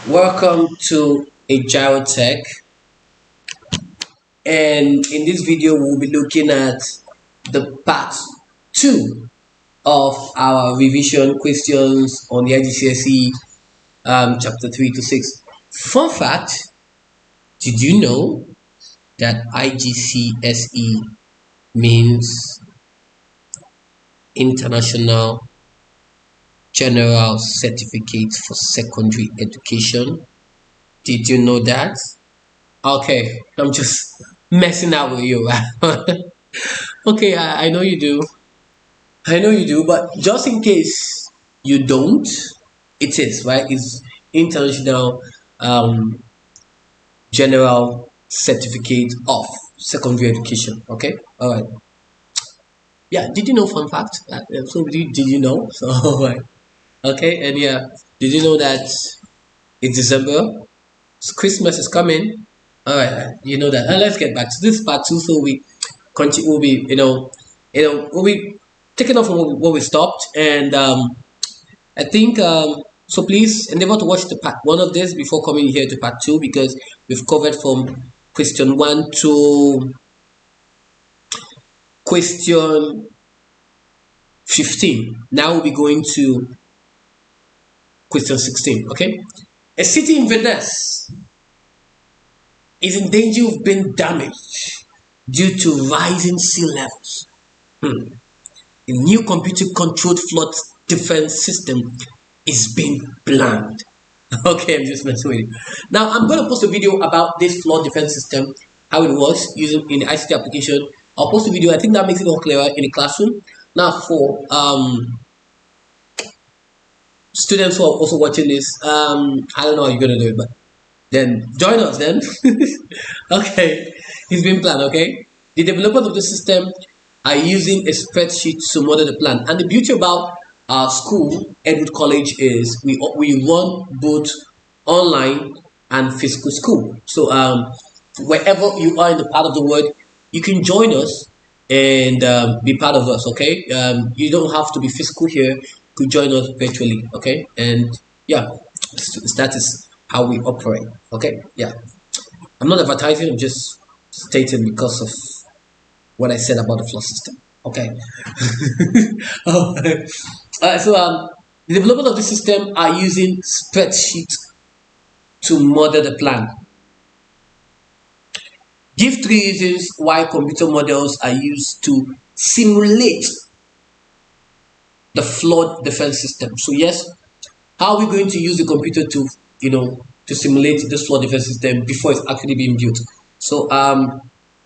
Welcome to Ajiro Tech, and in this video we'll be looking at the part 2 of our revision questions on the IGCSE chapter 3 to 6. Fun fact, did you know that IGCSE means International General Certificate for Secondary Education? Did you know that? Okay, I'm just messing out with you. Okay, I know you do. I know you do, but just in case you don't, it is, right? It's International General Certificate of Secondary Education. Okay, all right. Yeah, did you know? Fun fact. So did you know? So all right. Okay, and yeah, did you know that it's December? Christmas is coming. All right, you know that. And let's get back to this part 2. So we continue. We'll be, we'll be taking off from where we stopped, and I think so. Please endeavor to watch the part 1 of this before coming here to part 2, because we've covered from question 1 to question 15. Now we'll be going to question 16. Okay, a city in Venice is in danger of being damaged due to rising sea levels. A new computer-controlled flood defense system is being planned. Okay, I'm just messing with you. Now, I'm going to post a video about this flood defense system, how it works using in the ICT application. I'll post a video. I think that makes it all clearer in the classroom. Now, for students who are also watching this, I don't know how you're going to do it, but then join us then. Okay, it's been planned. Okay, the developers of the system are using a spreadsheet to model the plan. And the beauty about our school, Edward College, is we run both online and physical school. So wherever you are in the part of the world, you can join us and be part of us. Okay, you don't have to be physical here. You could join us virtually. Okay, and yeah, that is how we operate. Okay, yeah, I'm not advertising, I'm just stating because of what I said about the flood system. Okay. So the developers of the system are using spreadsheets to model the plan. Give 3 reasons why computer models are used to simulate the flood defense system. So yes, how are we going to use the computer to to simulate this flood defense system before it's actually being built? So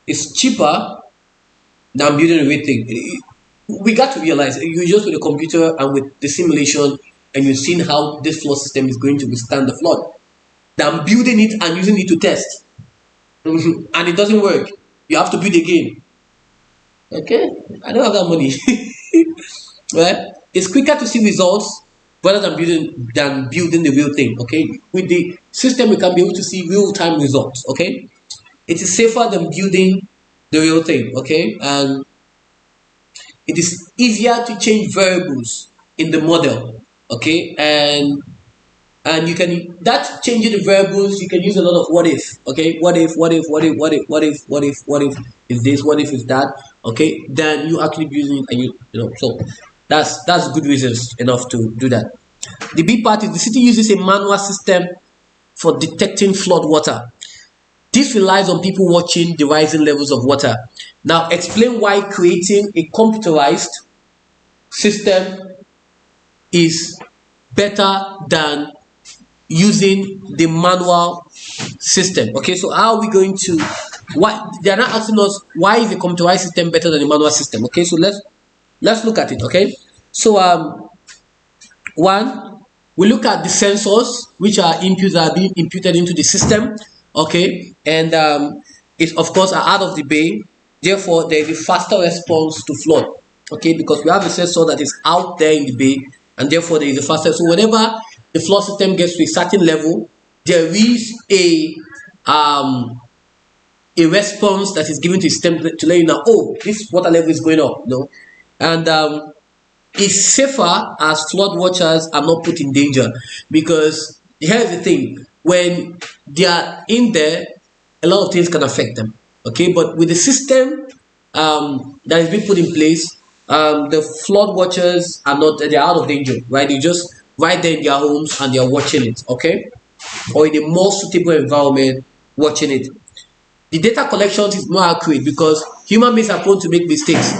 it's cheaper than building a real thing. We got to realize you just with the computer and with the simulation, and you've seen how this flood system is going to withstand the flood, than building it and using it to test. And it doesn't work. You have to build again. Okay, I don't have that money. Right? It's quicker to see results rather than building the real thing. Okay, with the system we can be able to see real-time results. Okay, it is safer than building the real thing. Okay, and it is easier to change variables in the model. Okay, and you can, that changing the variables, you can use a lot of what if. Okay, what if is this, what if is that. Okay, then you actually using it, and so that's good reasons enough to do that. The B part is the city uses a manual system for detecting flood water. This relies on people watching the rising levels of water. Now, explain why creating a computerized system is better than using the manual system. Okay, so how are we going to, why they are not asking us why is the computerized system better than the manual system? Okay, so let's look at it. Okay, so one, we look at the sensors which are inputs that are being imputed into the system. Okay, and it of course are out of the bay, therefore there is a faster response to flood. Okay, because we have a sensor that is out there in the bay, and therefore there is a faster. So whenever the flood system gets to a certain level, there is a response that is given to the system to let you know, oh, this water level is going up. And it's safer as flood watchers are not put in danger, because here's the thing: when they are in there, a lot of things can affect them. Okay, but with the system that is being put in place, the flood watchers are not, they're out of danger, right? They just right there in their homes and they are watching it, okay, or in a more suitable environment watching it. The data collection is more accurate because human beings are prone to make mistakes,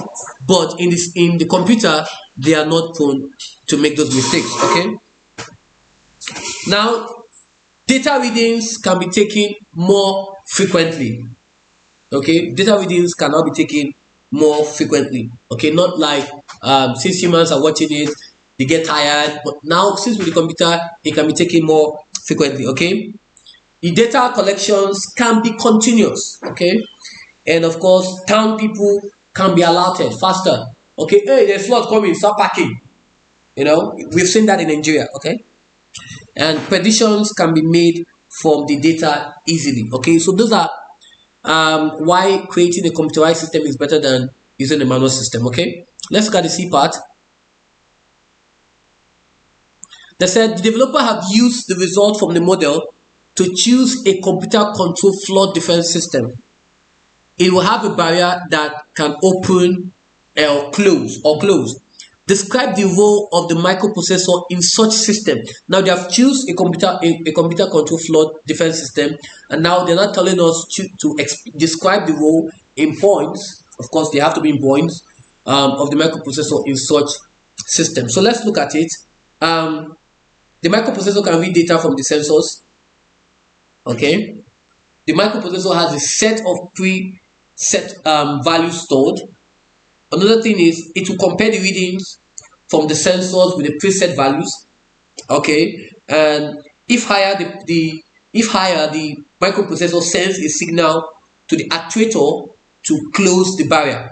but in the computer they are not prone to make those mistakes. Okay, now data readings can be taken more frequently. Okay, data readings cannot be taken more frequently. Okay, not like since humans are watching it, they get tired, but now since with the computer it can be taken more frequently. Okay, the data collections can be continuous. Okay, and of course town people can be alerted faster. Okay, hey, there's flood coming, start packing. You know, we've seen that in Nigeria. Okay, and predictions can be made from the data easily. Okay, so those are why creating a computerized system is better than using a manual system. Okay, let's look at the C part. They said the developer have used the result from the model to choose a computer control flood defense system. It will have a barrier that can open or close. Describe the role of the microprocessor in such system. Now they have choose a computer control flood defense system, and now they're not telling us to describe the role in points. Of course, they have to be in points of the microprocessor in such system. So let's look at it. The microprocessor can read data from the sensors. Okay, the microprocessor has a set of preset values stored. Another thing is it will compare the readings from the sensors with the preset values. Okay, and if higher the microprocessor sends a signal to the actuator to close the barrier,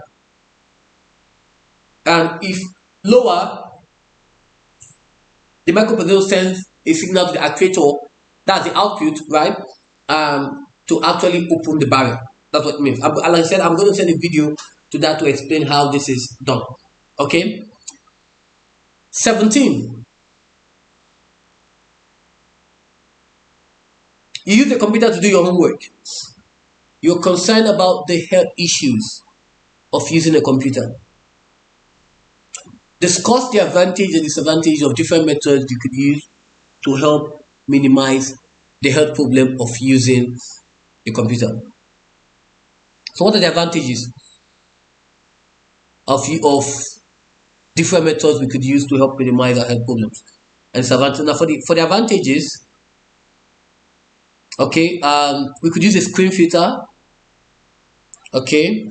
and if lower, the microprocessor sends a signal to the actuator, that's the output, right, to actually open the barrier. That's what it means. Like I said, I'm going to send a video to that to explain how this is done. Okay, 17. You use the computer to do your homework. You're concerned about the health issues of using a computer. Discuss the advantage and disadvantage of different methods you could use to help minimize the health problem of using a computer. So what are the advantages of different methods we could use to help minimize our health problems and disadvantages? Now for the advantages, okay, we could use a screen filter. Okay,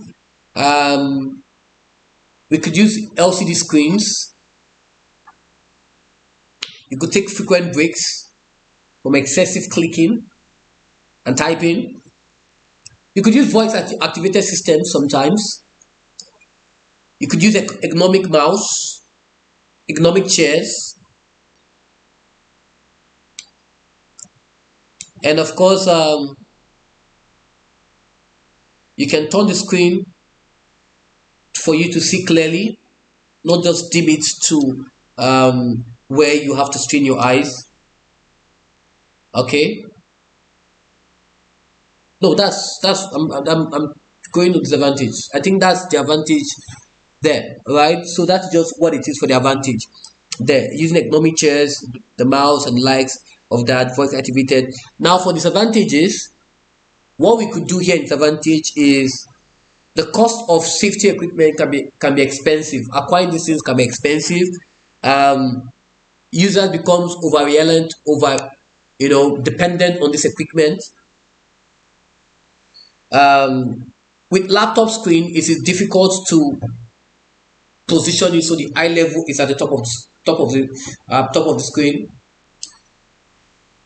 we could use LCD screens. You could take frequent breaks from excessive clicking and typing. You could use voice activated systems sometimes. You could use ergonomic mouse, ergonomic chairs, and of course you can turn the screen for you to see clearly, not just dim it to where you have to strain your eyes. Okay, no, that's I'm going to disadvantage. I think that's the advantage there, right? So that's just what it is for the advantage there, using ergonomic chairs, the mouse and likes of that, voice activated. Now for disadvantages, what we could do here in disadvantage is the cost of safety equipment can be expensive. Acquiring these things can be expensive. Users becomes dependent on this equipment. With laptop screen, it is difficult to position it so the eye level is at the top of the screen.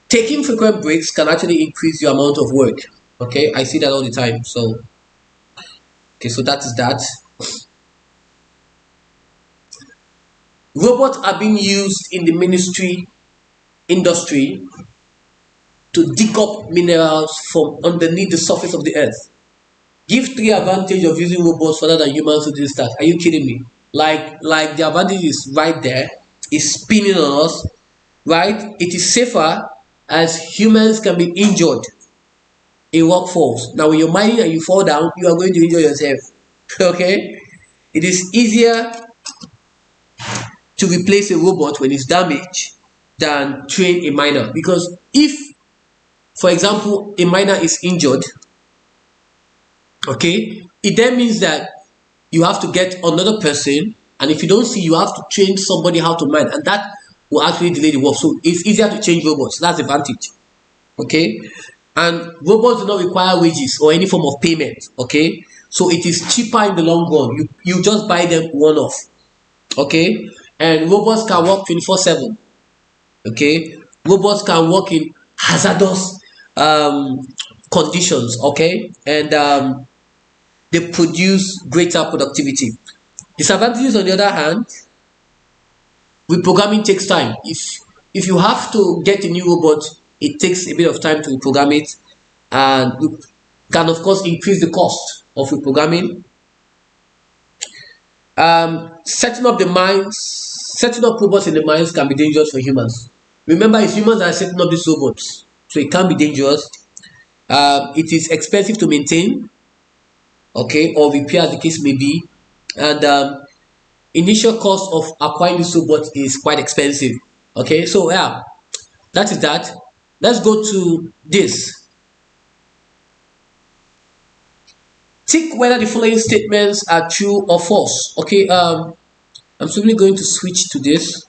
Taking frequent breaks can actually increase your amount of work. Okay, I see that all the time. So, okay, so that is that. Robots are being used in the industry to dig up minerals from underneath the surface of the earth. Give 3 advantage of using robots rather than humans to do this task. Are you kidding me? Like the advantage is right there. It's spinning on us, right? It is safer as humans can be injured in workforce. Now, when you're mining and you fall down, you are going to injure yourself. Okay, it is easier to replace a robot when it's damaged than train a miner, because if, for example, a miner is injured, okay, it then means that you have to get another person, and if you don't see, you have to train somebody how to mine, and that will actually delay the work. So it's easier to change robots. That's the advantage. Okay, and robots do not require wages or any form of payment. Okay, so it is cheaper in the long run. You just buy them one off. Okay, and robots can work 24/7. Okay, robots can work in hazardous conditions. Okay, and they produce greater productivity. Disadvantages, on the other hand, reprogramming takes time. If you have to get a new robot, it takes a bit of time to reprogram it, and can of course increase the cost of reprogramming. Setting up robots in the mines can be dangerous for humans. Remember, it's humans that are setting up these robots, so it can be dangerous. It is expensive to maintain, okay, or repair as the case may be, and initial cost of acquiring this robot is quite expensive. Okay, so yeah, that is that. Let's go to this. Tick whether the following statements are true or false. Okay, I'm simply going to switch to this.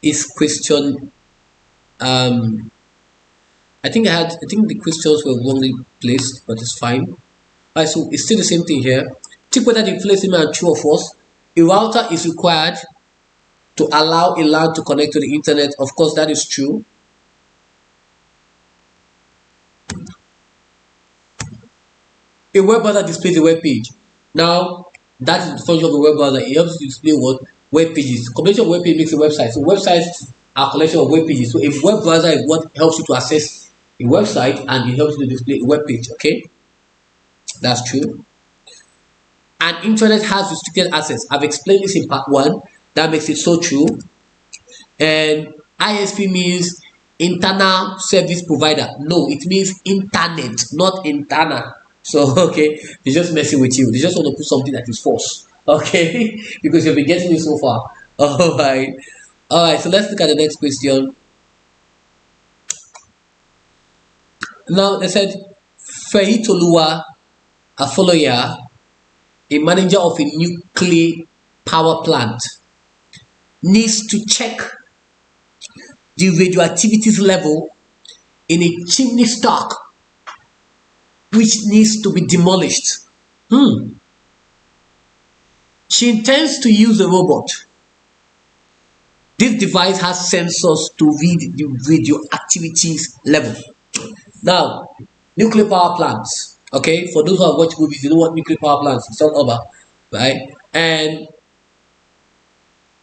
Is question I think the questions were wrongly placed, but it's fine. Alright, so it's still the same thing here. Check whether the following statement are true or false. A router is required to allow a LAN to connect to the internet. Of course, that is true. A web browser displays a web page. Now, that is the function of the web browser. It helps to display what? Web pages. Combination of web page makes a website. So websites are a collection of web pages. So a web browser is what helps you to access a website, and it helps you to display a web page. Okay, that's true. And internet has restricted access. I've explained this in part 1. That makes it so true. And ISP means internal service provider. No, it means internet, not internal. So okay, they're just messing with you. They just want to put something that is false. Okay, because you've been getting it so far. Alright. So let's look at the next question. Now they said Feitoluwa Afoloya, a manager of a nuclear power plant, needs to check the radioactivity level in a chimney stack which needs to be demolished. She intends to use a robot. This device has sensors to read the radioactivity level. Now, nuclear power plants. Okay, for those who have watched movies, you know what nuclear power plants is all about, right? And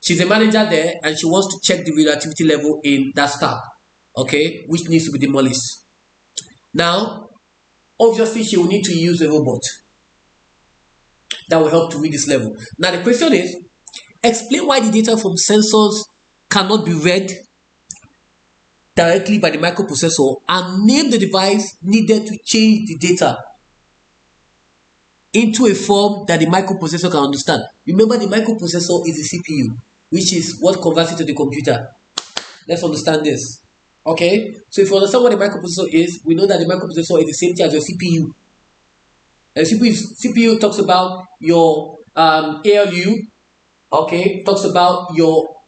she's a manager there, and she wants to check the radioactivity level in that stack, okay, which needs to be demolished. Now, obviously, she will need to use a robot that will help to read this level. Now, the question is, explain why the data from sensors cannot be read directly by the microprocessor, and name the device needed to change the data into a form that the microprocessor can understand. Remember, the microprocessor is the CPU, which is what converts it to the computer. Let's understand this. Okay, so if you understand what the microprocessor is, we know that the microprocessor is the same thing as your CPU. And CPU talks about your ALU, okay, talks about your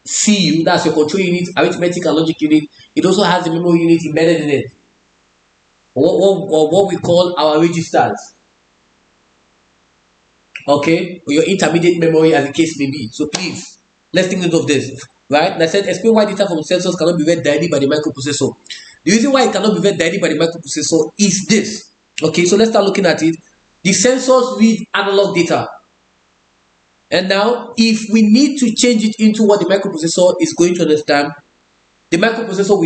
CU, that's your control unit, arithmetic and logic unit. It also has the memory unit embedded in it, or what we call our registers. Okay, or your intermediate memory, as the case may be. So please, let's think of this, right? And I said, explain why data from sensors cannot be read directly by the microprocessor. The reason why it cannot be read directly by the microprocessor is this. Okay, so let's start looking at it. The sensors read analog data. And now, if we need to change it into what the microprocessor is going to understand, the microprocessor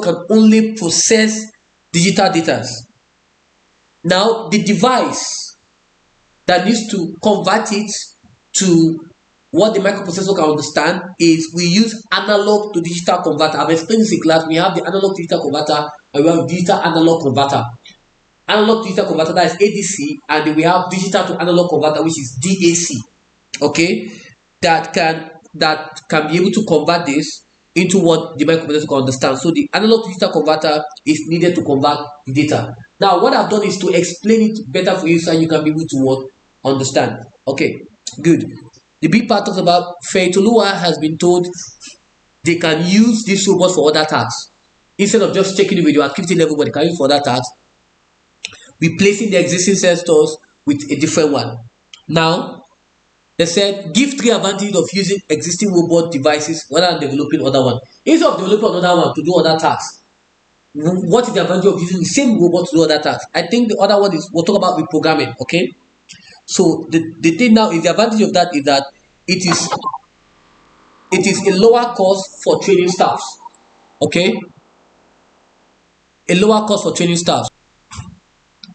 can only process digital data. Now, the device that needs to convert it to what the microprocessor can understand is we use analog to digital converter. I've explained this in class. We have the analog to digital converter and we have digital analog converter. Analog to digital converter, that is ADC, and then we have digital to analog converter, which is DAC. Okay, that can be able to convert this into what the microprocessor can understand. So the analog to digital converter is needed to convert the data. Now what I've done is to explain it better for you so you can be able to understand. Okay, good. The B part talks about Feitolua has been told they can use this robot for other tasks. Instead of just checking it with your activity level, but they can use for other tasks, replacing the existing sensors with a different one. Now, they said give 3 advantages of using existing robot devices rather than developing other one. Instead of developing another one to do other tasks, what is the advantage of using the same robot to do other tasks? I think the other one is we'll talk about reprogramming. Okay, so the thing now is the advantage of that is that it is a lower cost for training staffs. Okay, a lower cost for training staffs.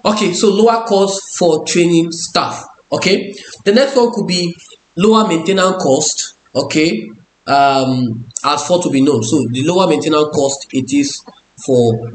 Okay, so lower cost for training staff. Okay, the next one could be lower maintenance cost. Okay, as for to be known. So the lower maintenance cost it is for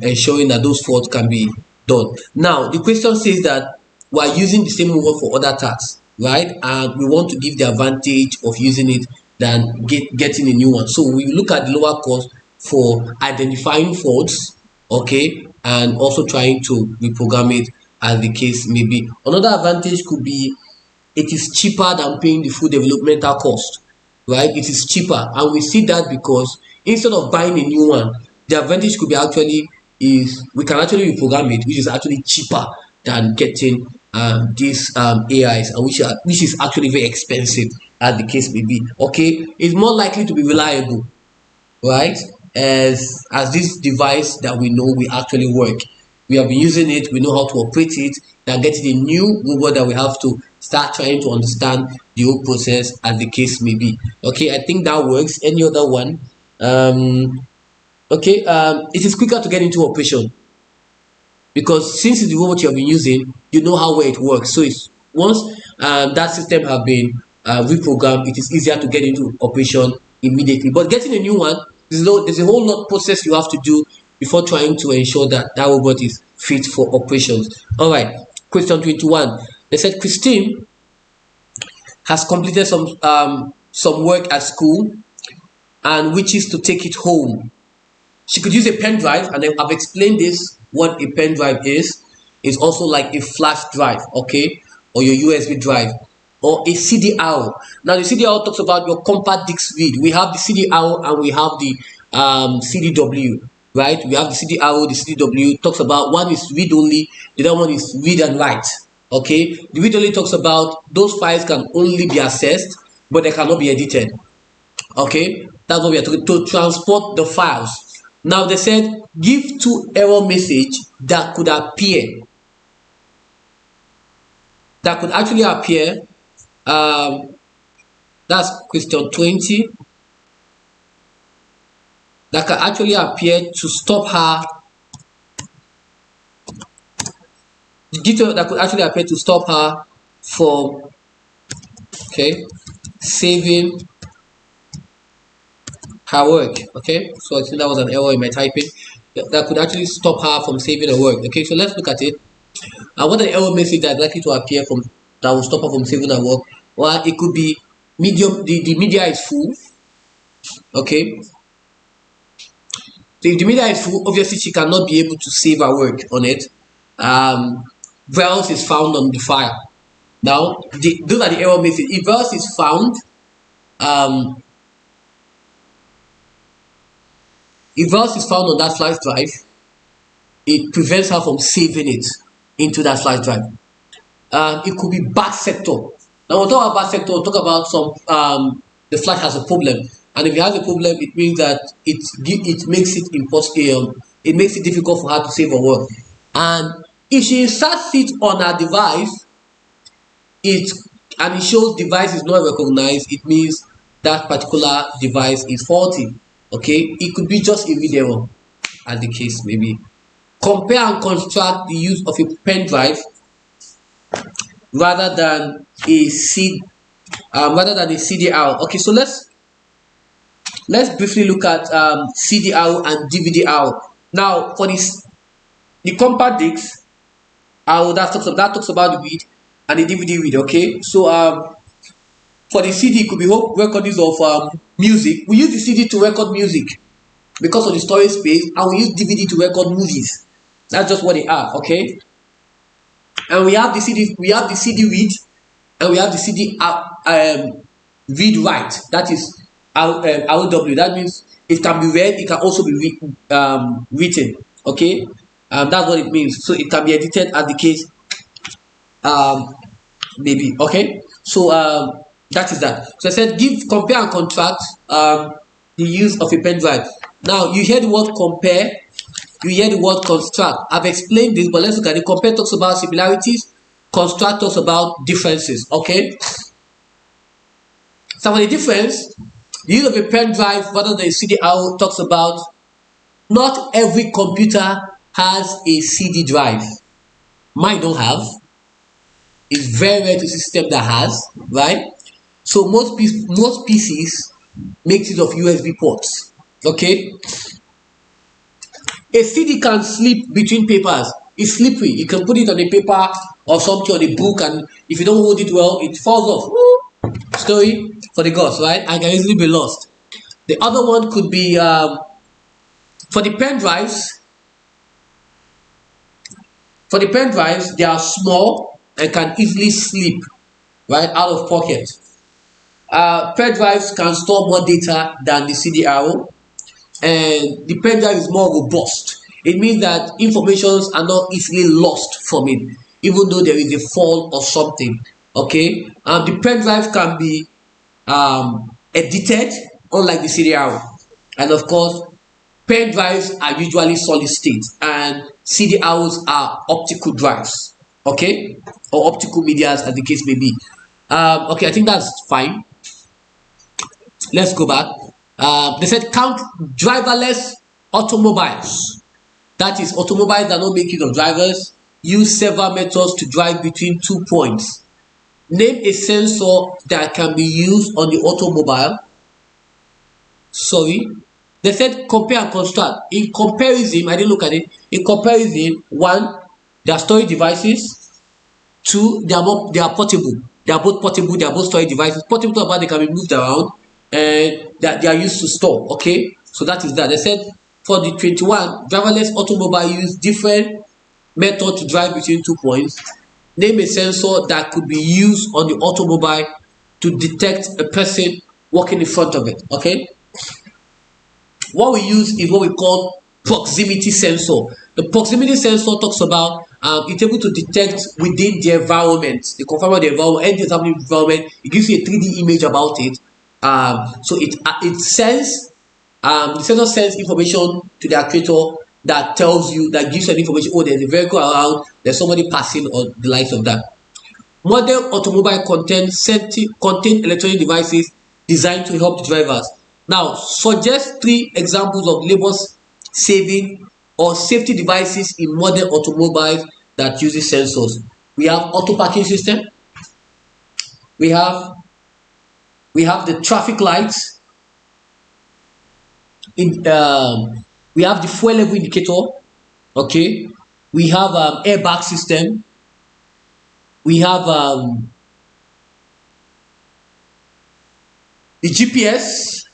ensuring that those faults can be done. Now the question says that we are using the same robot for other tasks, right? And we want to give the advantage of using it than getting a new one. So we look at the lower cost for identifying faults, okay, and also trying to reprogram it as the case may be. Another advantage could be it is cheaper than paying the full developmental cost, right? It is cheaper, and we see that because instead of buying a new one, the advantage could be actually is we can actually reprogram it, which is actually cheaper than getting these AIs, and which is actually very expensive as the case may be. Okay, it's more likely to be reliable, right? As this device that we know will actually work. We have been using it, we know how to operate it, than getting a new robot that we have to start trying to understand the whole process as the case may be. Okay, I think that works. Any other one? Okay, it is quicker to get into operation because since it's the robot you have been using, you know how well it works. So it's once that system have been reprogrammed, it is easier to get into operation immediately. But getting a new one, there's a whole lot process you have to do before trying to ensure that that robot is fit for operations. All right, question 21. They said Christine has completed some work at school and wishes to take it home. She could use a pen drive, and I've explained this. What a pen drive is also like a flash drive, okay, or your USB drive, or a CDR. Now the CDR talks about your compact disc read. We have the CDR and we have the CDW, right? We have the CDR, the CDW talks about one is read only, the other one is read and write. Okay, the read only talks about those files can only be accessed, but they cannot be edited. Okay, that's what we are talking to transport the files. Now they said give 2 error message that could appear. That could actually appear. That's question 20. That can actually appear to stop her. That could actually appear to stop her from saving her work. Okay, so I think that was an error in my typing. That could actually stop her from saving her work. Okay, so let's look at it. What an error message that is likely to appear that will stop her from saving her work? Well, it could be medium. The media is full. Okay, so if the media is full, obviously she cannot be able to save her work on it. Verse is found on the file. Now those are the error messages. If verse is found, if verse is found on that flash drive, it prevents her from saving it into that flash drive. It could be bad sector. Now we'll talk about bad sector. We'll talk about some the flash has a problem, and if it has a problem, it means that it makes it impossible. It makes it difficult for her to save her work. And if she inserts it on her device, it shows device is not recognized, it means that particular device is faulty. Okay, it could be just a read error, as the case may be. Compare and construct the use of a pen drive rather than a CDR. Okay, so let's briefly look at CDR and DVD-R. Now, for the compact disc, that talks about the read, and the DVD read. Okay, so for the CD, it could be recordings of music. We use the CD to record music because of the storage space, and we use DVD to record movies. That's just what they are. Okay, and we have the CD read, and we have the CD read write. That is RW. That means it can be read, it can also be written. Okay, that's what it means. So it can be edited as the case maybe. Okay, so that is that. So I said compare and contrast the use of a pen drive. Now you hear the word compare, you hear the word construct. I've explained this, but let's look at it. Compare talks about similarities, construct talks about differences. Okay, so for the difference, the use of a pen drive rather than a CD-R talks about not every computer has a CD drive. Mine don't have. It's very rare to see a system that has, right? So most PCs make use of USB ports. Okay, a CD can slip between papers. It's slippery. You can put it on a paper or something on a book, and if you don't hold it well, it falls off. Woo! Story for the gods, right? And can easily be lost. The other one could be for the pen drives. For the pen drives, they are small and can easily slip right out of pocket. Pen drives can store more data than the CD-R, and the pen drive is more robust. It means that informations are not easily lost from it, even though there is a fault or something. Okay, the pen drive can be edited, unlike the CD-R, and of course, pen drives are usually solid state, and CD-Rs are optical drives. Okay, or optical medias, as the case may be. Okay, I think that's fine. Let's go back. They said count driverless automobiles. That is, automobiles that don't make use of drivers use several methods to drive between 2 points. Name a sensor that can be used on the automobile. Sorry. They said compare and construct. In comparison, I didn't look at it. In comparison, 1, they are storage devices. 2, they are portable. They are both portable. They are both storage devices. Portable, but they can be moved around, and that they are used to store. Okay, so that is that. They said for the 21, driverless automobile use different method to drive between 2 points. Name a sensor that could be used on the automobile to detect a person walking in front of it. Okay, what we use is what we call proximity sensor. The proximity sensor talks about it's able to detect within the environment, the conformal the environment, and the environment. It gives you a 3D image about it. So it sends the sensor sends information to the actuator that tells you, that gives you information. Oh, there's a vehicle around. There's somebody passing, or the likes of that. Modern automobile contain electronic devices designed to help the drivers. Now, suggest 3 examples of labor-saving or safety devices in modern automobiles that uses sensors. We have auto parking system. We have the traffic lights. We have the fuel level indicator. Okay. We have airbag system. We have the GPS.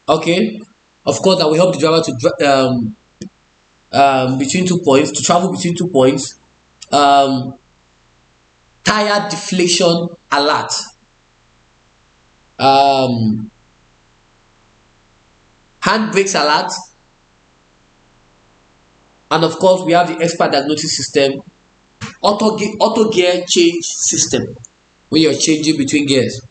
Okay, of course, that will help the driver to between 2 points, to travel between 2 points. Tire deflation alert. Hand brakes alert. And of course, we have the expert diagnosis system. Auto gear change system, when you're changing between gears.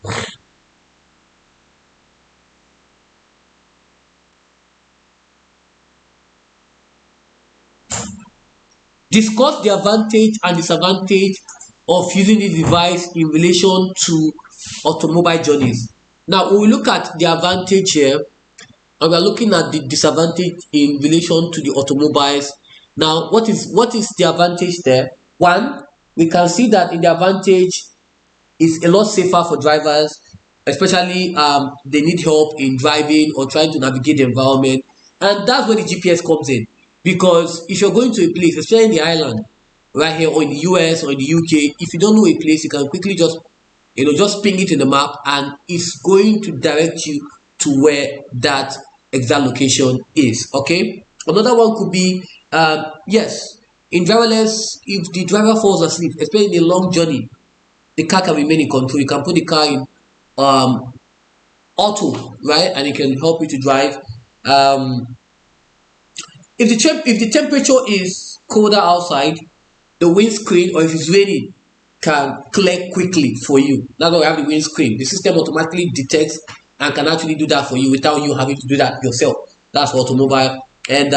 Discuss the advantage and disadvantage of using this device in relation to automobile journeys. Now, when we look at the advantage here, and we are looking at the disadvantage in relation to the automobiles. Now, what is the advantage there? One, we can see that in the advantage is a lot safer for drivers, especially they need help in driving or trying to navigate the environment, and that's where the GPS comes in. Because if you're going to a place, especially in the island, right here, or in the US or in the UK, if you don't know a place, you can quickly just just ping it in the map, and it's going to direct you to where that exact location is. Okay. Another one could be yes, in driverless, if the driver falls asleep, especially in a long journey, the car can remain in control. You can put the car in auto, right, and it can help you to drive. If the temperature is colder outside, the windscreen, or if it's raining, can clear quickly for you. That's why we have the windscreen. The system automatically detects and can actually do that for you without you having to do that yourself. That's for automobile. And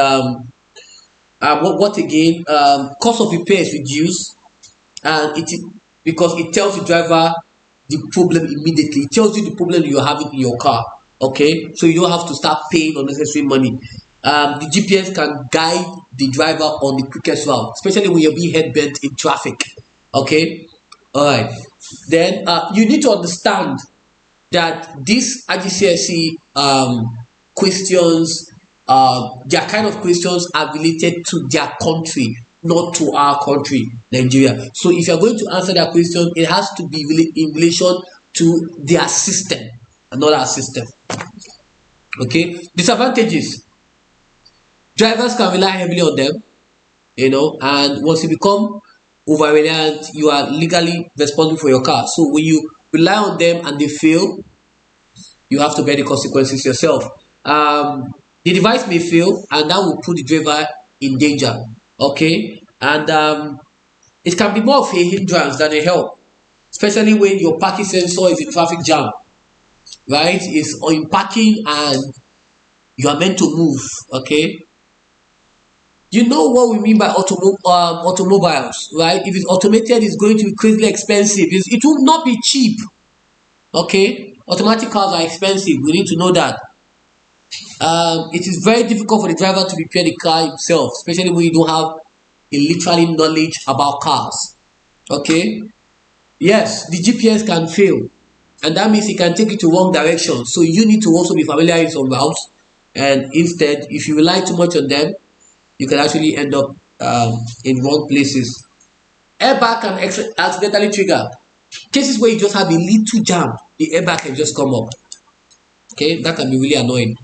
what again? Cost of repair is reduced, and because it tells the driver the problem immediately. It tells you the problem you're having in your car. Okay, so you don't have to start paying unnecessary money. The GPS can guide the driver on the quickest route, especially when you're being head bent in traffic. Okay, all right. Then you need to understand that these IGCSE questions, their kind of questions are related to their country, not to our country, Nigeria. So if you're going to answer that question, it has to be really in relation to their system and not our system. Okay. Disadvantages: drivers can rely heavily on them, and once you become over reliant, you are legally responsible for your car. So when you rely on them and they fail, you have to bear the consequences yourself. The device may fail, and that will put the driver in danger. Okay, and it can be more of a hindrance than a help, especially when your parking sensor is in traffic jam, right? It's in parking and you are meant to move. Okay, you know what we mean by automobiles, right? If it's automated, it's going to be crazily expensive. It will not be cheap. Okay, automatic cars are expensive. We need to know that. It is very difficult for the driver to repair the car himself, especially when you don't have a literally knowledge about cars. Okay, yes, the GPS can fail, and that means it can take you to wrong direction. So you need to also be familiar with some routes, and instead, if you rely too much on them, you can actually end up in wrong places. Airbag can accidentally trigger. Cases where you just have a little jam, the airbag can just come up. Okay, that can be really annoying.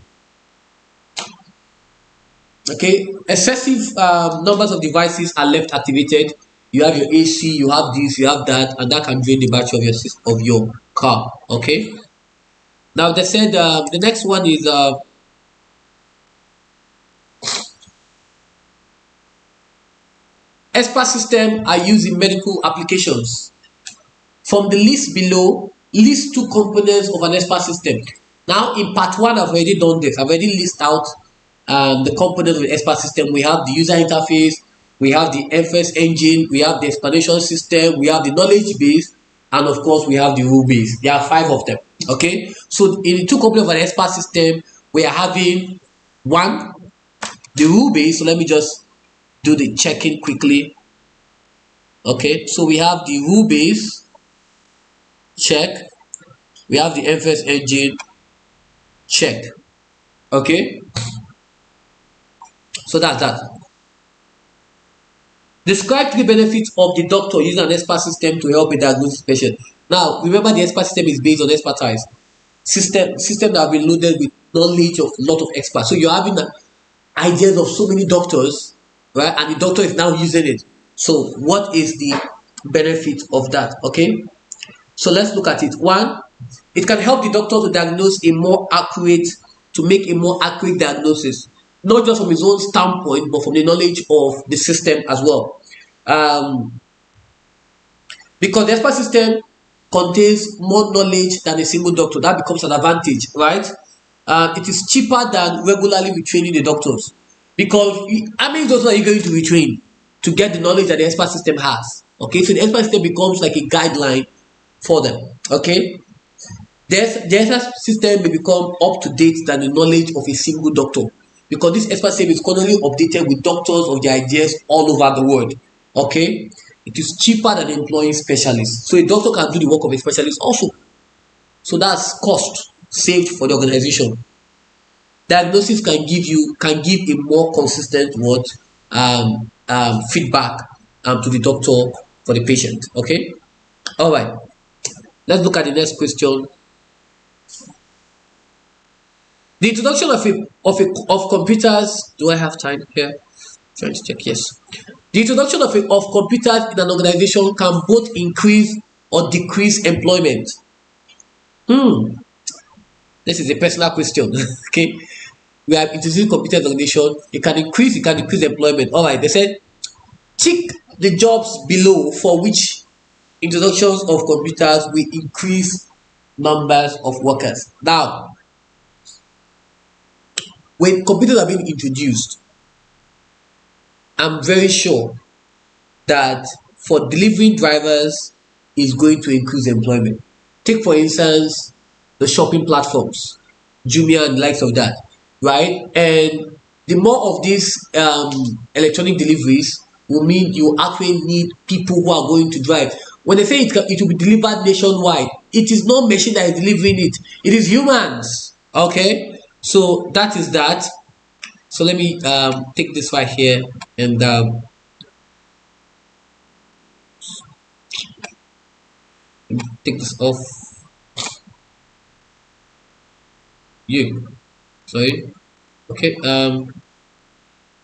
Okay, excessive numbers of devices are left activated. You have your AC, you have this, you have that, and that can drain the battery of your car. Okay. Now they said the next one is expert system are used in medical applications. From the list below, list two components of an expert system. Now in part one, I've already done this. I've already listed out the components of the expert system. We have the user interface, we have the FS engine, we have the explanation system, we have the knowledge base, and of course we have the rule base. There are 5 of them. Okay, so in the two components of an expert system, we are having one, the rule base. So let me just do the checking quickly. Okay, so we have the rule base, check. We have the FS engine, check. Okay, so that's that. Describe 3 benefits of the doctor using an expert system to help a diagnosis patient. Now, remember the expert system is based on expertise. System that have been loaded with knowledge of a lot of experts. So you're having ideas of so many doctors, right? And the doctor is now using it. So what is the benefit of that? Okay, so let's look at it. One, it can help the doctor to make a more accurate diagnosis, not just from his own standpoint, but from the knowledge of the system as well. Because the expert system contains more knowledge than a single doctor, that becomes an advantage, right? It is cheaper than regularly retraining the doctors, because how many doctors are you going to retrain to get the knowledge that the expert system has? Okay, so the expert system becomes like a guideline for them. Okay, the expert system may become up to date than the knowledge of a single doctor, because this expert system is constantly updated with doctors of their ideas all over the world. Okay, It is cheaper than employing specialists. So a doctor can do the work of a specialist also. So that's cost saved for the organization. Diagnosis can give a more consistent feedback to the doctor for the patient. Okay. All right. Let's look at the next question. The introduction of computers. Do I have time here? Trying to check. Yes. The introduction of computers in an organization can both increase or decrease employment. This is a personal question. Okay. We are introducing computers in an organization. It can increase, it can decrease employment. All right. They said tick the jobs below for which introductions of computers will increase numbers of workers. Now, when computers are being introduced, I'm very sure that for delivery drivers is going to increase employment. Take for instance the shopping platforms, Jumia and the likes of that, right? And the more of these electronic deliveries will mean you actually need people who are going to drive. When they say it will be delivered nationwide, it is not machine that is delivering it. It is humans. Okay, so that is that. So let me take this right here and take this off. Sorry. Okay.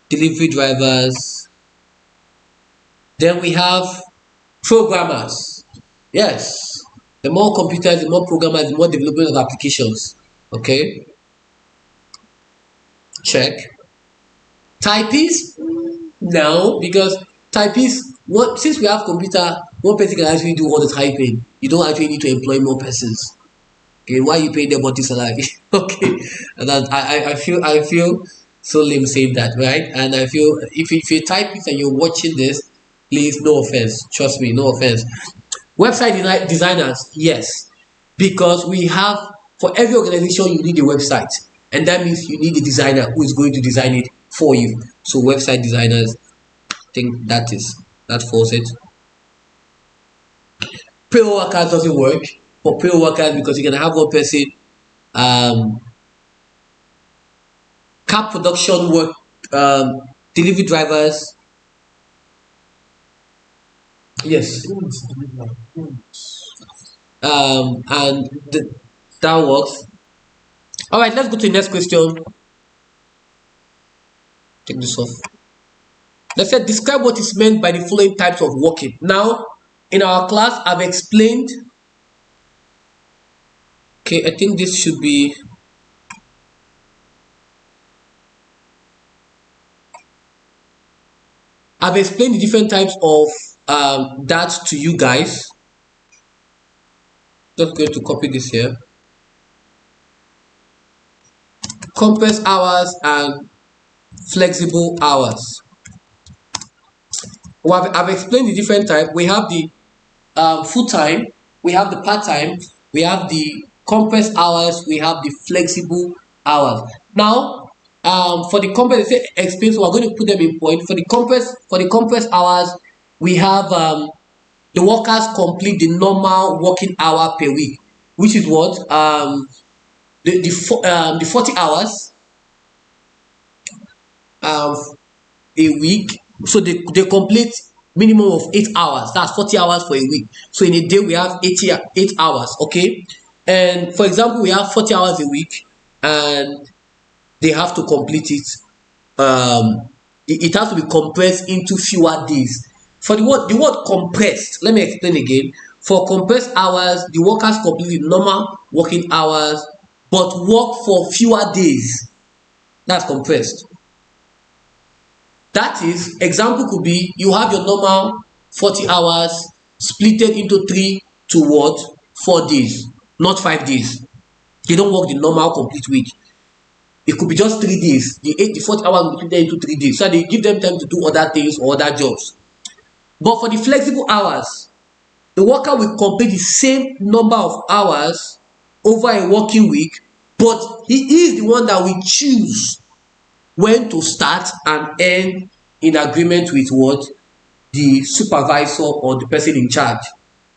Delivery drivers. Then we have programmers. Yes. The more computers, the more programmers, the more development of applications. Okay. Check. Typists? No, because typists, since we have computer, one person can actually do all the typing. You don't actually need to employ more persons. Okay, why you pay them what is salary? Okay, and then I feel so lame saying that, right? And I feel if you're typist and you're watching this, please, no offense, trust me, no offense. Website designers, yes, because we have, for every organization you need a website, and that means you need a designer who is going to design it for you. So website designers, I think that falls it. Payroll workers doesn't work for payroll workers because you can have one person car production work, delivery drivers. Yes. And that works. All right, let's go to the next question. Take this off. Let's say describe what is meant by the following types of working. Now, in our class, I've explained. Okay, I think this should be. I've explained the different types of that to you guys. Just going to copy this here. Compressed hours and flexible hours. Well, I've explained the different type. We have the full-time, we have the part-time, we have the compressed hours, we have the flexible hours. Now, for the compressed expense, we're going to put them in point. For the compressed hours, we have the workers complete the normal working hour per week, which is what the 40 hours a week. So they complete minimum of 8 hours. That's 40 hours for a week. So in a day we have 8 hours. Okay, and for example, we have 40 hours a week, and they have to complete it. It has to be compressed into fewer days. For the word compressed, let me explain again. For compressed hours, the workers complete normal working hours, but work for fewer days. That's compressed. That is, example could be you have your normal 40 hours splitted into 3 to what? 4 days, not 5 days. They don't work the normal complete week. It could be just 3 days. The 40 hours will be split into 3 days. So they give them time to do other things or other jobs. But for the flexible hours, the worker will complete the same number of hours over a working week, but he is the one that will choose when to start and end in agreement with what? the supervisor or the person in charge.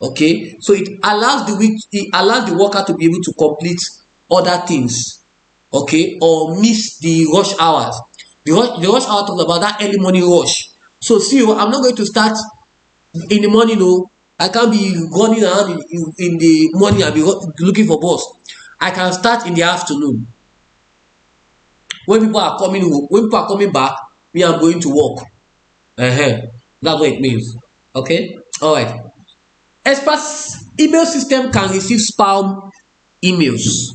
Okay, so it allows the worker to be able to complete other things, okay, or miss the rush hours. The rush hour talks about that early morning rush. So see, I'm not going to start in the morning. No, I can't be running around in the morning and be looking for bus. I can start in the afternoon when people are coming home. When people are coming back, me, I'm going to work. That's what it means. Okay, all right. Experts email system can receive spam emails.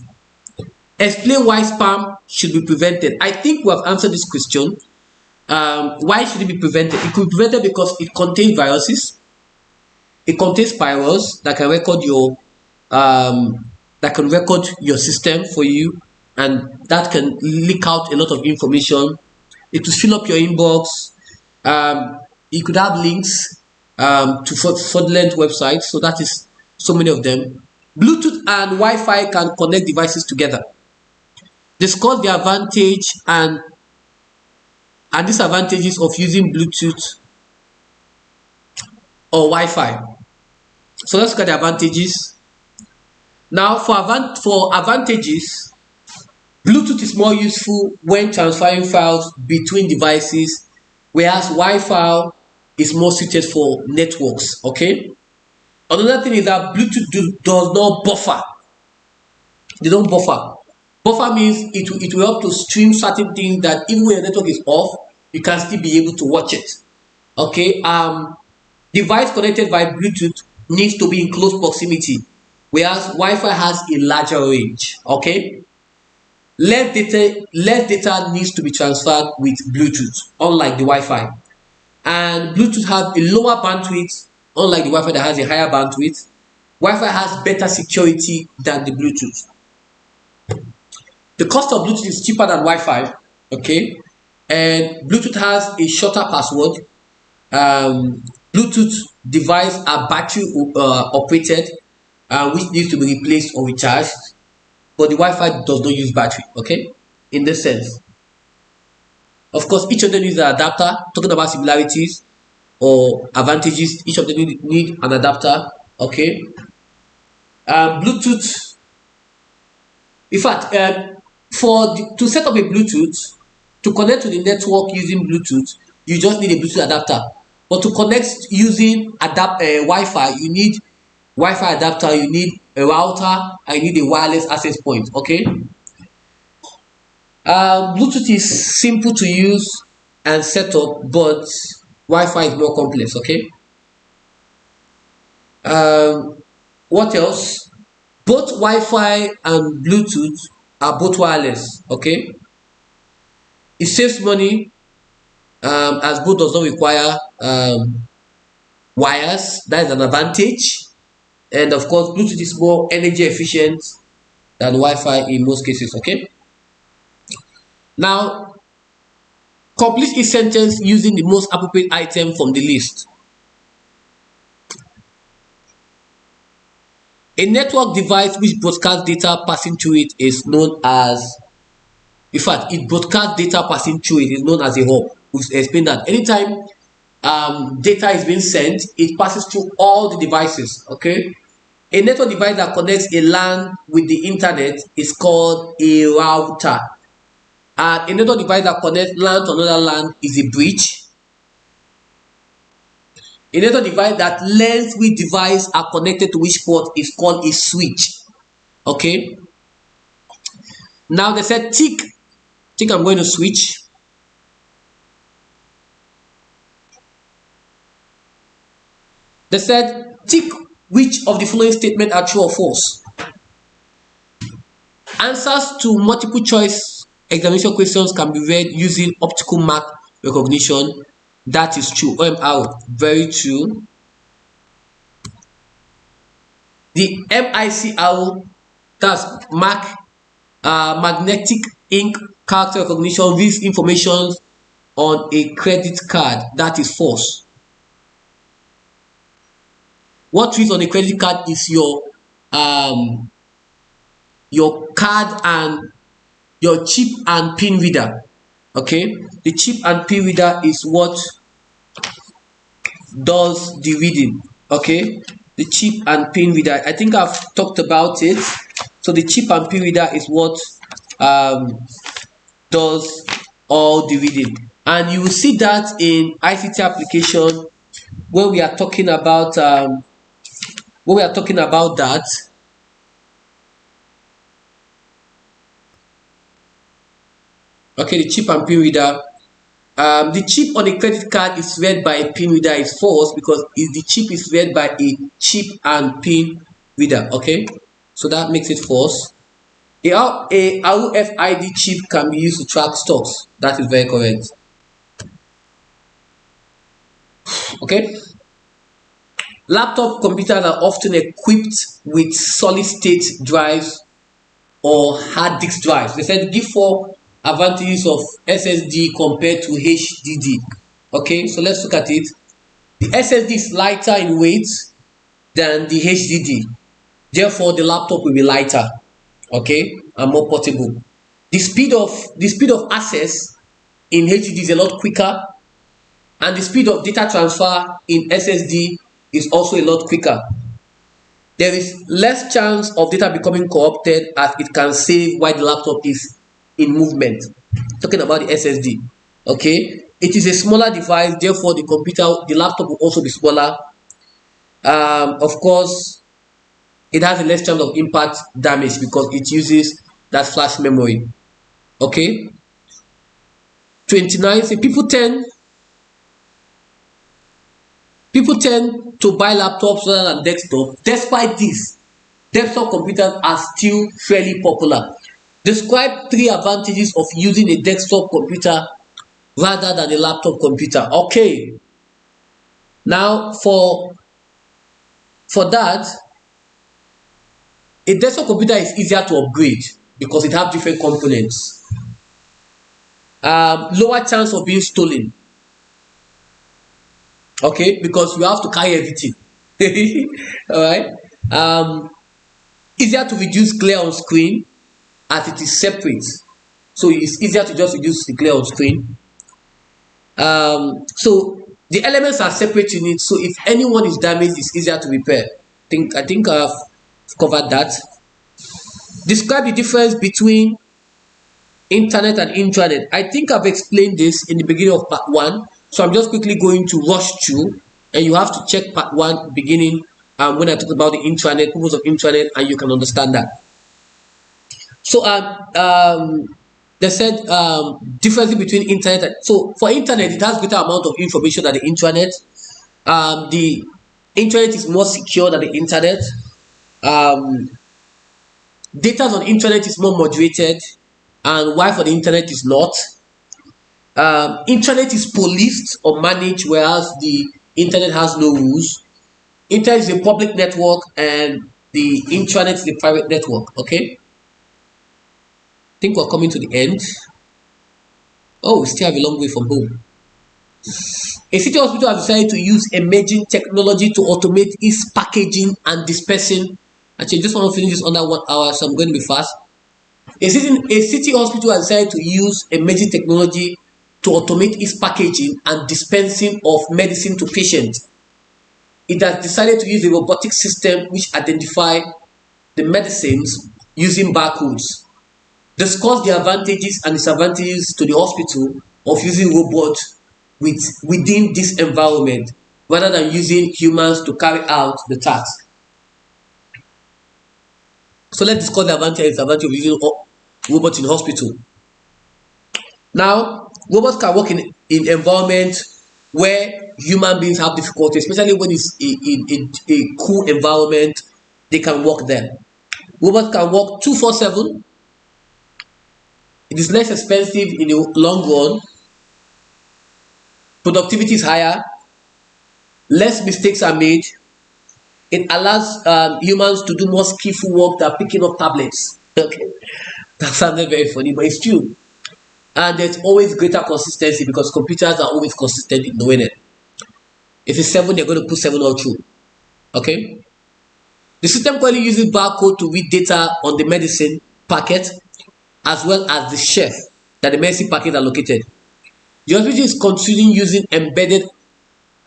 Explain why spam should be prevented. I think we have answered this question. Why should it be prevented? It could be prevented because it contains viruses. It contains spirals that can record your system for you, and that can leak out a lot of information. It will fill up your inbox. You could have links to fraudulent websites. So that is so many of them. Bluetooth and Wi-Fi can connect devices together. Discuss the advantage and disadvantages of using Bluetooth or Wi-Fi. So let's look at the advantages. Now, for advantages, Bluetooth is more useful when transferring files between devices, whereas Wi-Fi is more suited for networks. Okay. Another thing is that Bluetooth does not buffer. They don't buffer. Buffer means it will help to stream certain things that even when your network is off, you can still be able to watch it. Okay. Device connected by Bluetooth needs to be in close proximity, whereas Wi-Fi has a larger range. Okay. Less data needs to be transferred with Bluetooth, unlike the Wi-Fi. And Bluetooth has a lower bandwidth, unlike the Wi-Fi that has a higher bandwidth. Wi-Fi has better security than the Bluetooth. The cost of Bluetooth is cheaper than Wi-Fi, okay? And Bluetooth has a shorter password. Bluetooth devices are battery operated, which needs to be replaced or recharged. But the Wi-Fi does not use battery, okay? In this sense. Of course, each of them needs an adapter. Talking about similarities or advantages, each of them need an adapter, okay? Bluetooth. In fact, to set up a Bluetooth, to connect to the network using Bluetooth, you just need a Bluetooth adapter. But to connect using Wi-Fi, you need Wi-Fi adapter, you need a router, and you need a wireless access point. Okay. Bluetooth is simple to use and set up, but Wi-Fi is more complex. Okay. What else? Both Wi-Fi and Bluetooth are both wireless. Okay. It saves money, as both does not require wires. That is an advantage. And of course, Bluetooth is more energy efficient than Wi-Fi in most cases. Okay. Now, complete each sentence using the most appropriate item from the list. A network device which broadcasts data passing through it is known as, in fact, it broadcasts data passing through it is known as a hub. We've explained that anytime data is being sent, it passes through all the devices. Okay. A network device that connects a LAN with the internet is called a router. And a network device that connects LAN to another LAN is a bridge. A network device that learns which device are connected to which port is called a switch. Okay. Now they said tick. Tick, I'm going to switch. They said tick which of the following statements are true or false. Answers to multiple choice examination questions can be read using optical mark recognition. That is true. OMR, very true. The MICR, that's magnetic ink character recognition, reads information on a credit card. That is false. What reads on a credit card is your card and your chip and pin reader. Okay, the chip and pin reader is what does the reading. Okay, the chip and pin reader, I think I've talked about it. So the chip and pin reader is what does all the reading, and you will see that in ICT application when we are talking about that. Okay, the chip and pin reader. The chip on a credit card is read by a pin reader is false because the chip is read by a chip and pin reader. Okay, so that makes it false. A RFID chip can be used to track stocks. That is very correct. Okay. Laptop computers are often equipped with solid state drives or hard disk drives. They said give 4 advantages of SSD compared to HDD. Okay, so let's look at it. The SSD is lighter in weight than the HDD. Therefore, the laptop will be lighter, okay, and more portable. The speed of access in HDD is a lot quicker, and the speed of data transfer in SSD is also a lot quicker. There is less chance of data becoming corrupted as it can save while the laptop is in movement. Talking about the SSD, okay, it is a smaller device, therefore the laptop will also be smaller. Of course, it has a less chance of impact damage because it uses that flash memory. Okay, 29. So people tend to buy laptops rather than desktop. Despite this, desktop computers are still fairly popular. Describe 3 advantages of using a desktop computer rather than a laptop computer. Okay, now for that, a desktop computer is easier to upgrade because it has different components. Lower chance of being stolen. Okay, because you have to carry everything. All right. Easier to reduce glare on screen as it is separate, so it's easier to just reduce the glare on screen. So the elements are separate units, so if anyone is damaged, it's easier to repair. I think I've covered that. Describe the difference between internet and intranet. I think I've explained this in the beginning of part 1, so I'm just quickly going to rush through, and you have to check part 1 beginning when I talk about the intranet, purpose of intranet, and you can understand that. So they said difference between internet and, so for internet it has greater amount of information than the intranet. The intranet is more secure than the internet. Data on internet is more moderated, and why for the internet is not. Internet is policed or managed, whereas the internet has no rules. Internet is a public network and the intranet is a private network. Okay, I think we're coming to the end. Oh, we still have a long way from home. A city hospital has decided to use emerging technology to automate its packaging and dispensing. Actually, I just want to finish this under 1 hour, so I'm going to be fast. A city hospital has decided to use emerging technology to automate its packaging and dispensing of medicine to patients. It has decided to use a robotic system which identifies the medicines using barcodes. Discuss the advantages and disadvantages to the hospital of using robots within this environment rather than using humans to carry out the task. So let's discuss the advantage and disadvantage of using robots in hospital. Now, robots can work in environments where human beings have difficulty, especially when it's in a cool environment, they can work there. Robots can work 24/7. It is less expensive in the long run. Productivity is higher. Less mistakes are made. It allows humans to do more skillful work than picking up tablets. Okay, that sounded very funny, but it's true. And there's always greater consistency because computers are always consistent in knowing it. If it's 7, they're going to put 7 all through. Okay. The system currently uses barcode to read data on the medicine packet as well as the shelf that the medicine packet are located. The hospital is considering using embedded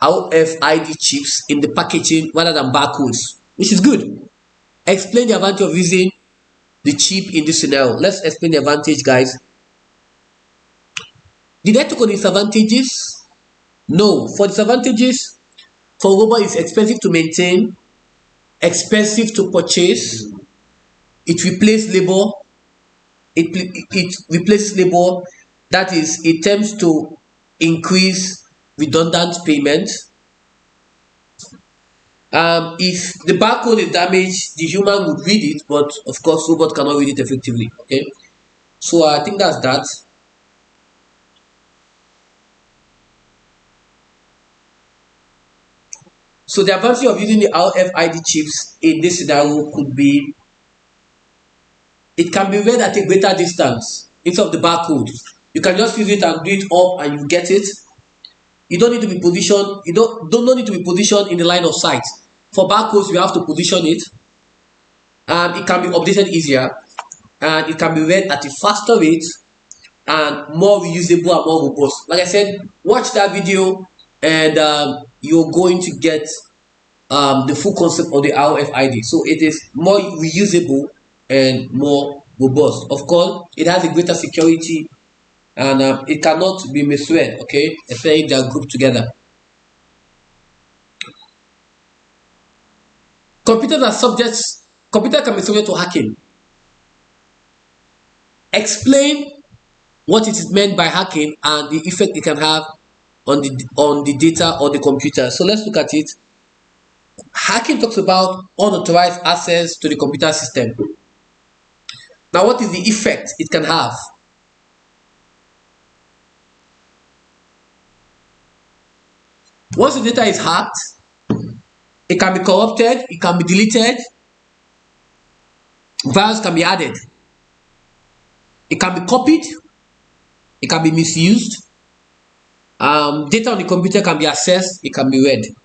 RFID chips in the packaging rather than barcodes, which is good. Explain the advantage of using the chip in this scenario. Let's explain the advantage, guys. Did I talk on disadvantages? No. For disadvantages, for robot, it's expensive to maintain, expensive to purchase, it replaces labor, it replaces labor, that is, it tends to increase redundant payment. If the barcode is damaged, the human would read it, but of course robot cannot read it effectively. Okay, so I think that's that. So the advantage of using the RFID chips in this scenario could be it can be read at a greater distance instead of the barcode. You can just use it and do it up and you get it. You don't need to be positioned, you don't need to be positioned in the line of sight. For barcodes, you have to position it, and it can be updated easier, and it can be read at a faster rate and more reusable and more robust. Like I said, watch that video and you're going to get the full concept of the RFID. So it is more reusable and more robust. Of course, it has a greater security and it cannot be misread, okay, especially if they are grouped together. Computers are subjects, computer can be subject to hacking. Explain what it is meant by hacking and the effect it can have on the data or the computer. So let's look at it. Hacking talks about unauthorized access to the computer system. Now, what is the effect it can have? Once the data is hacked, it can be corrupted, it can be deleted, virus can be added, it can be copied, it can be misused, data on the computer can be accessed, it can be read.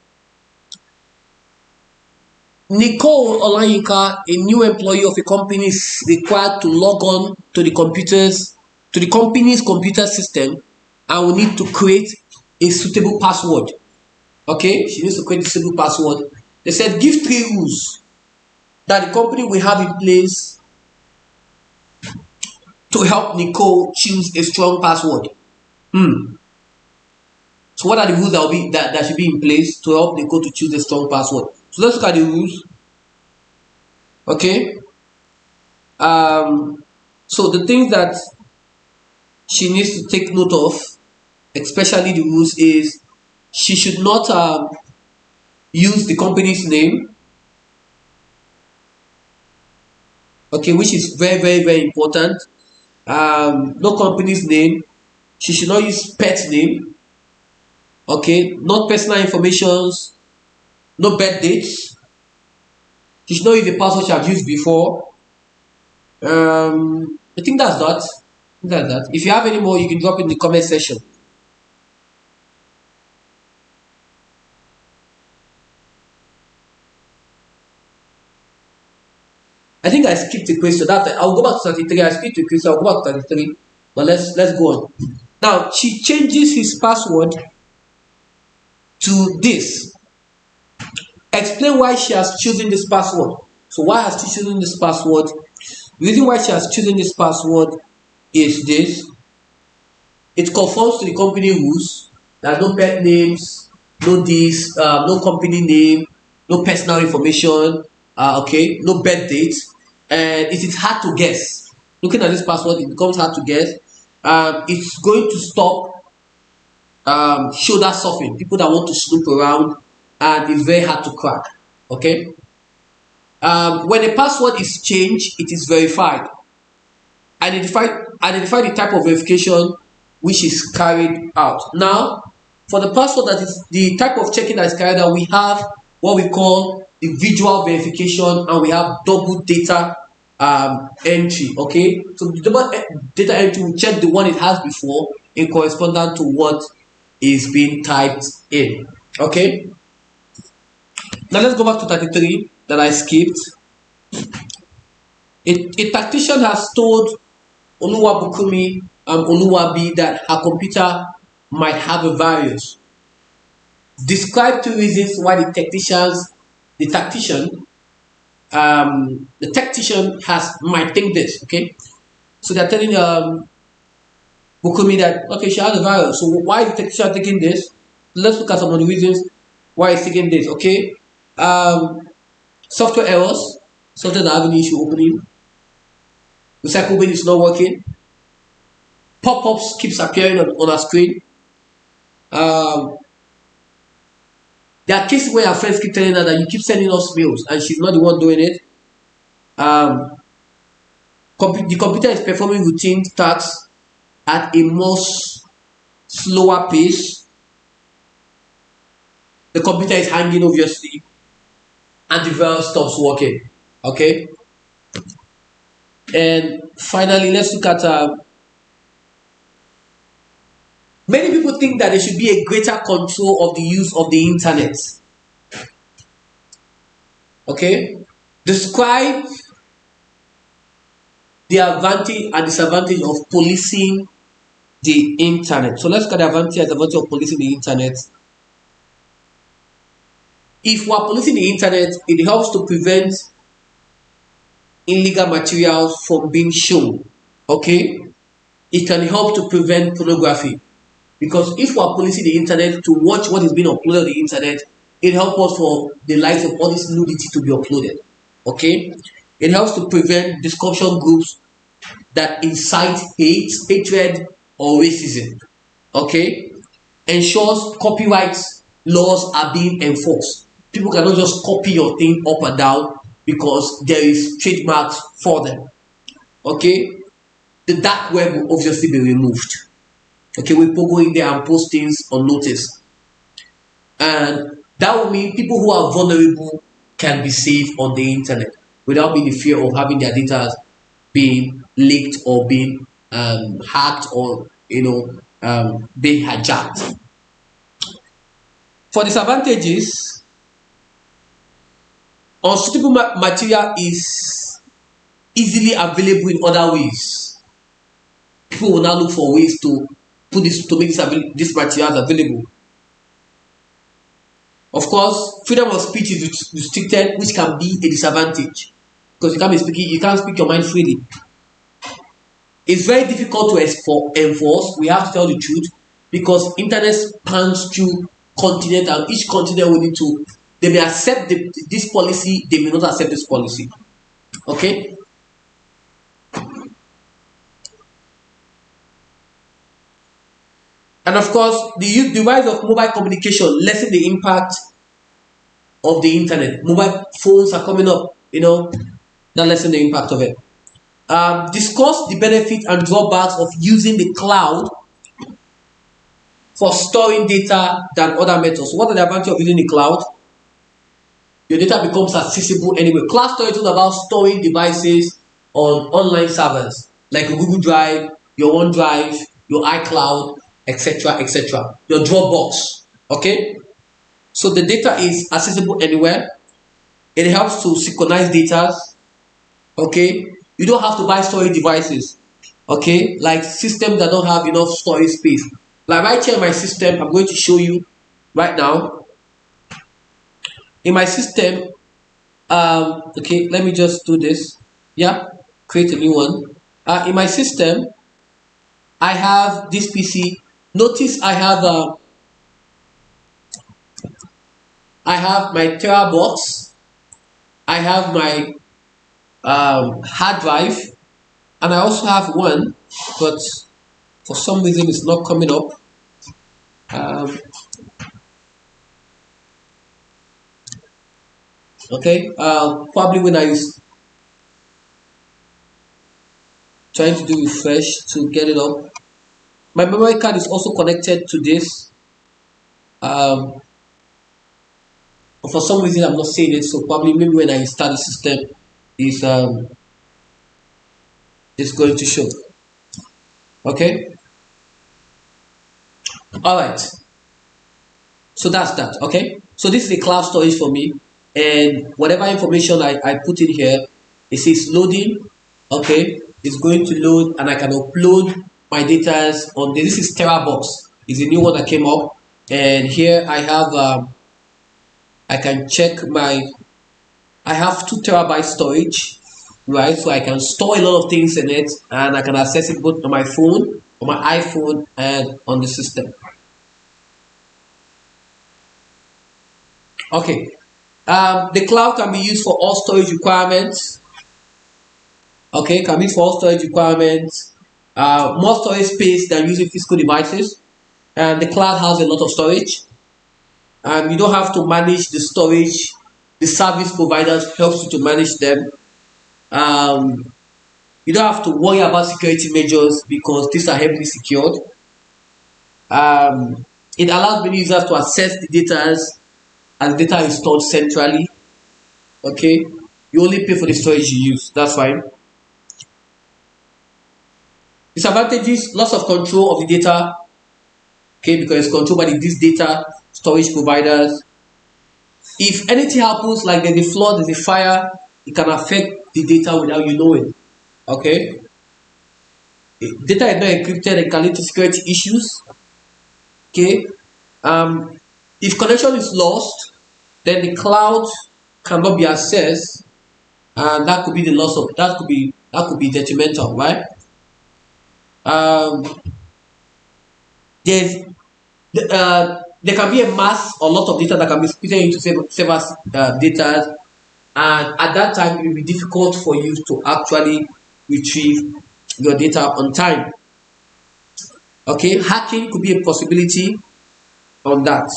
Nicole Olayinka, a new employee of a company, is required to log on to the company's computer system and will need to create a suitable password. Okay, she needs to create a suitable password. They said give 3 rules that the company will have in place to help Nicole choose a strong password. So what are the rules that should be in place to help Nicole to choose a strong password? So let's look at the rules. Okay. So the things that she needs to take note of, especially the rules, is she should not use the company's name. Okay, which is very, very, very important. No company's name. She should not use pet name. Okay, not personal informations, no birth dates. She should not use the password she has used before. I think that's that. If you have any more, you can drop in the comment section. I think I skipped the question. I'll go back to 33. I skipped the question. I'll go back to 33. But let's go on. Now she changes his password to this. Explain why she has chosen this password. So why has she chosen this password? The reason why she has chosen this password is this. It conforms to the company rules. There's no pet names, no this, no company name, no personal information, okay, no birth date, and it is hard to guess. Looking at this password, it becomes hard to guess. It's going to stop shoulder surfing, people that want to snoop around, and it's very hard to crack. Okay. When a password is changed, it is verified. Identify the type of verification which is carried out. Now, for the password, that is the type of checking that is carried out, we have what we call the visual verification, and we have double data entry. Okay, so the double data entry will check the one it has before in correspondence to what is being typed in. Okay, now let's go back to 33 that I skipped. A tactician has told Oluwabukumi Oluwabi that her computer might have a virus. Describe two reasons why the tactician might think this. Okay, so they're telling Bukumi that okay, she has a virus. So why is the tactician taking this? Let's look at some of the reasons why it's taking this. Okay, software errors, software that having an issue opening, recycle bin is not working, pop-ups keeps appearing on our screen. There are cases where our friends keep telling her that you keep sending us mails and she's not the one doing it. The computer is performing routine tasks at a more slower pace. The computer is hanging, obviously, and the virus stops working. Okay. And finally, let's look at many people think that there should be a greater control of the use of the internet. Okay, describe the advantage and disadvantage of policing the internet. So let's look at the advantage and disadvantage of policing the internet. If we are policing the internet, it helps to prevent illegal materials from being shown. Okay, it can help to prevent pornography, because if we are policing the internet to watch what is being uploaded on the internet, it helps us for the likes of all this nudity to be uploaded. Okay, it helps to prevent discussion groups that incite hate, hatred, or racism. Okay, ensures copyright laws are being enforced. People cannot just copy your thing up and down because there is trademarks for them. Okay, the dark web will obviously be removed. Okay, we people go in there and post things unnoticed, and that will mean people who are vulnerable can be safe on the internet without being in fear of having their data being leaked or being hacked or being hijacked. For disadvantages, unsuitable material is easily available in other ways. People will now look for ways to put this to make this materials available. Of course, freedom of speech is restricted, which can be a disadvantage because you can't speak your mind freely. It's very difficult to enforce. We have to tell the truth because internet spans through continent, and each continent will need to. They may accept this policy, they may not accept this policy. Okay. And of course, the rise of mobile communication lessen the impact of the internet. Mobile phones are coming up, that lessen the impact of it. Discuss the benefits and drawbacks of using the cloud for storing data than other methods. What are the advantages of using the cloud? Your data becomes accessible anywhere. Cloud storage is about storing devices on online servers like your Google Drive, your OneDrive, your iCloud, etc., etc. Your Dropbox. Okay, so the data is accessible anywhere. It helps to synchronize data. Okay, you don't have to buy storage devices. Okay, like systems that don't have enough storage space. Like right here in my system, I'm going to show you right now. In my system, okay, let me just do this. Yeah, create a new one. In my system, I have this PC. Notice I have my TeraBox. I have my hard drive, and I also have one, but for some reason it's not coming up. Okay, probably when I was trying to do refresh to get it up. My memory card is also connected to this. But for some reason I'm not seeing it, so probably maybe when I install the system is going to show. Okay. All right. So that's that. Okay. So this is the cloud storage for me, and whatever information I put in here, it says loading. Okay, it's going to load, and I can upload my data on this. This is TeraBox. It's a new one that came up. And here I can check I have 2 TB storage, right? So I can store a lot of things in it, and I can access it both on my phone, on my iPhone, and on the system. Okay, the cloud can be used for all storage requirements. Okay, can be used for all storage requirements. More storage space than using physical devices, and the cloud has a lot of storage. You don't have to manage the storage. The service providers helps you to manage them. Um, you don't have to worry about security measures because these are heavily secured. It allows many users to access the data as data is stored centrally. Okay, you only pay for the storage you use. That's fine. Disadvantages: loss of control of the data. Okay, because it's controlled by these data storage providers. If anything happens, like there's a flood, there's a fire, it can affect the data without you knowing. Okay, data is not encrypted and can lead to security issues. Okay, if connection is lost, then the cloud cannot be accessed, and that could be the loss of that could be detrimental, right? Um, there's there can be a mass or lot of data that can be split into several data, and at that time it will be difficult for you to actually retrieve your data on time. Okay, hacking could be a possibility on that.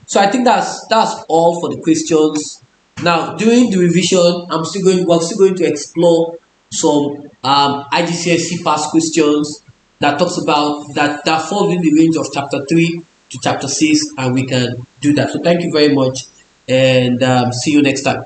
So I think that's all for the questions. Now during the revision, we're still going to explore some IGCSE past questions that talks about that falls in the range of chapter 3 to chapter 6, and we can do that. So thank you very much, and see you next time.